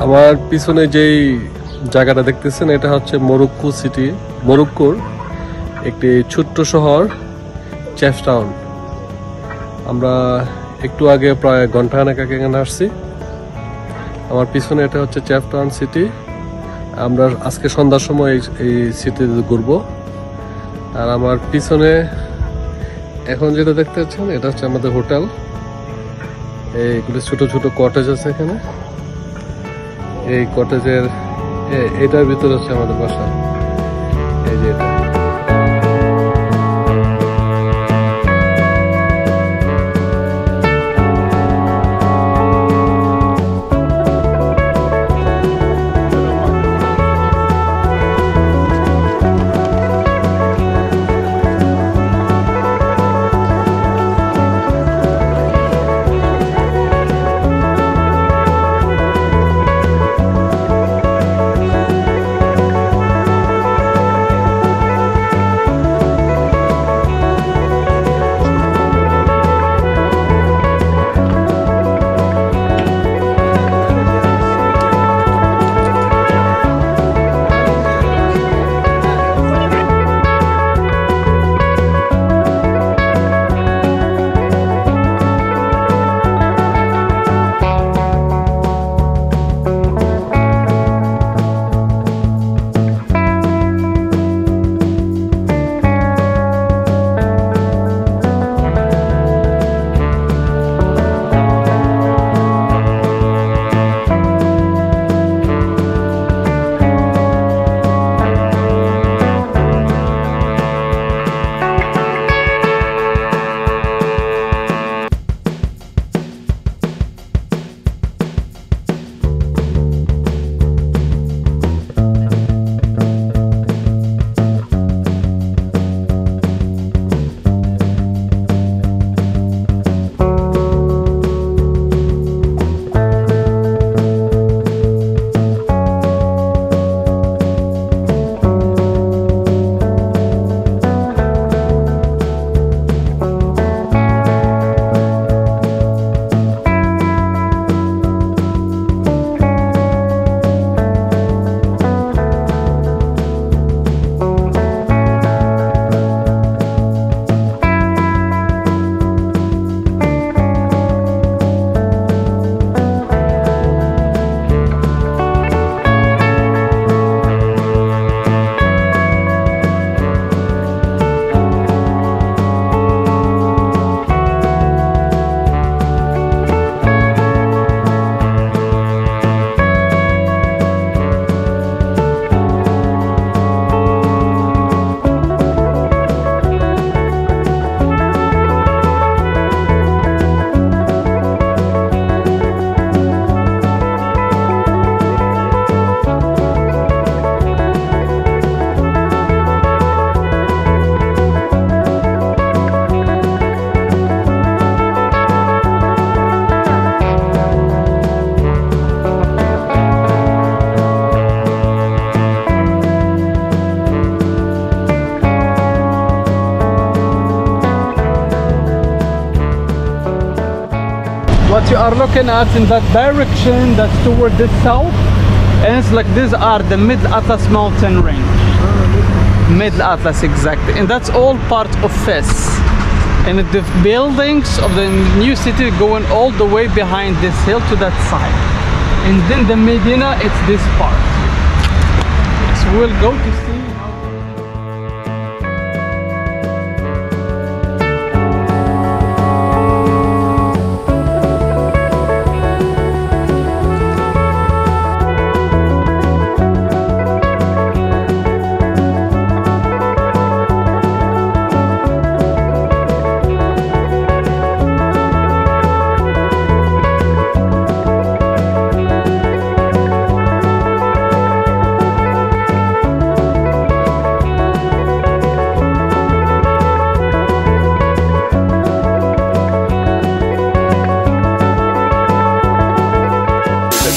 আমার পিছনে যেই জায়গাটা দেখতেছেন এটা হচ্ছে মরক্কো সিটি, মরক্কোর একটি ছোট্ট শহর চেফটাউন। আমরা একটু আগে প্রায় ঘন্টাখানেক আগে এখানে আসছি। আমার পিছনে এটা হচ্ছে চেফটাউন সিটি। আমরা আজকে সন্ধ্যার সময় এই সিটিতে ঘুরবো। আর আমার পিছনে এখন যেটা দেখতে পাচ্ছেন এটা হচ্ছে আমাদের হোটেল। এইগুলো ছোট ছোট কটেজ আছে এখানে। এই কটেজের এটার ভিতরে হচ্ছে আমাদের বাসা। এই যে এটা what you are looking at in that direction, that's toward the south, and it's like these are the Middle Atlas mountain range. Middle Atlas, exactly, and that's all part of Fes. And the buildings of the new city going all the way behind this hill to that side, and then the Medina, it's this part. So we'll go to see.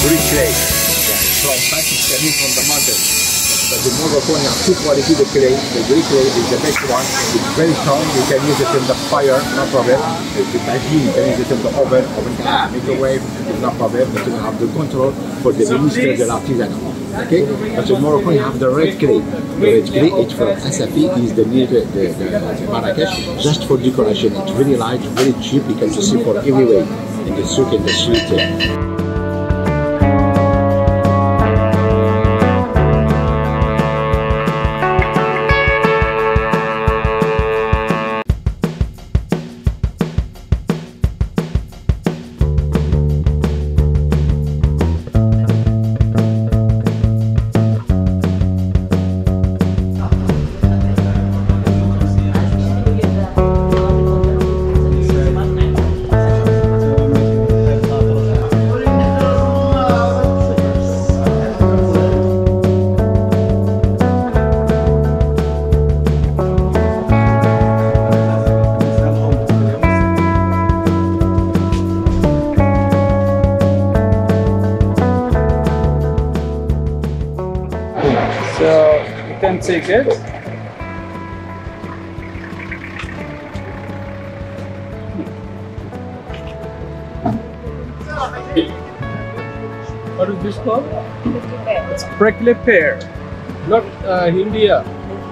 Greek clay, from the mountain. But in Morocco, you have two quality. The clay, the Greek clay is the best one. It's very strong. You can use it in the fire, no problem. The tagine, you can use it in the oven microwave, no problem. But you have the control for the minister de l'artisanat. Okay? But in Morocco, you have the red clay. The red clay, it's from Asafi, is the Marrakesh, just for decoration. It's very light, very cheap. You can just see for everywhere in the souk, in the street. Take it. What is this called? It's prickly pear. Not India.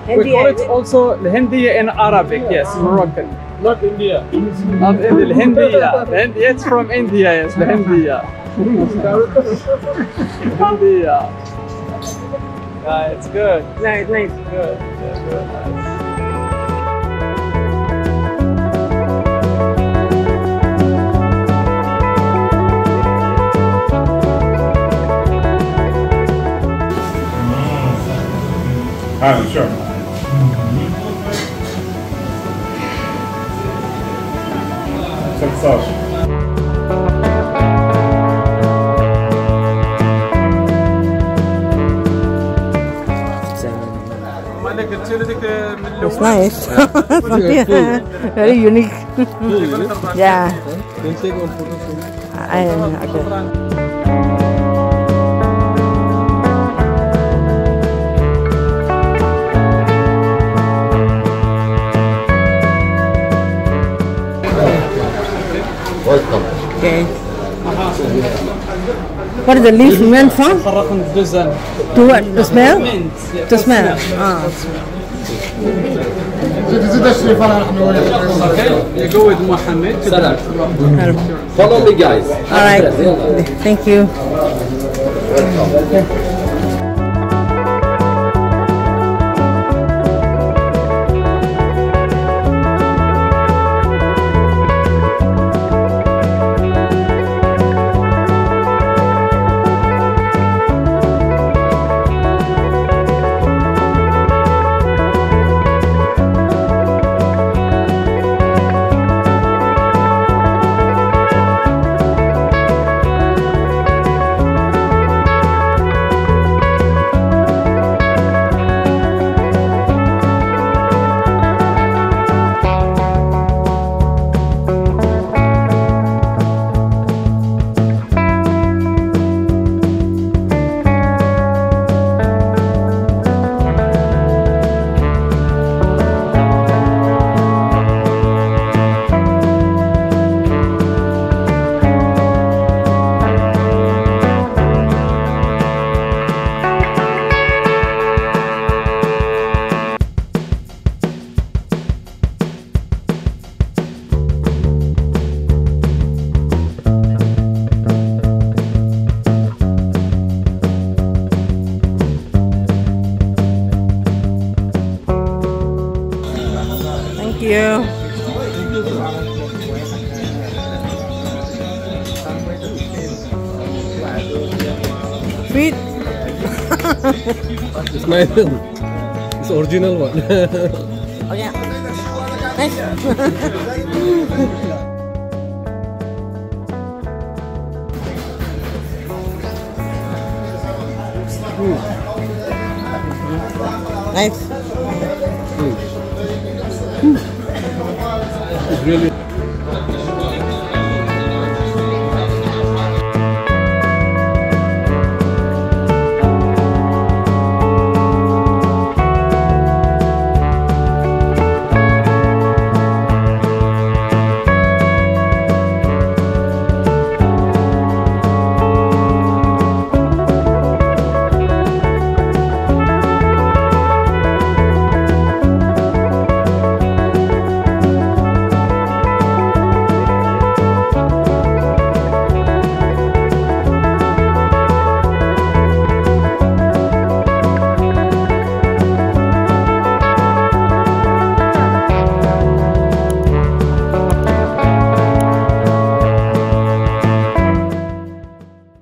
We call it also Hindiya in Arabic, yes, Moroccan. Not India. Not India, Hindiya. It's from India, yes, Hindiya. Hindiya. It's good. Nice, nice. Good. Yeah, good. Nice. Sure. Check sauce. It's nice. Very unique. Yeah. We'll take one photo for you. Okay. Welcome. Okay. What is the leaf meant for? To what? To smell? To smell. Ah. Okay, you go with Mohammed. Follow me, guys. All right. Thank you. Welcome. Sweet. It's nice. It's original one. Oh yeah. Nice. Nice. It's really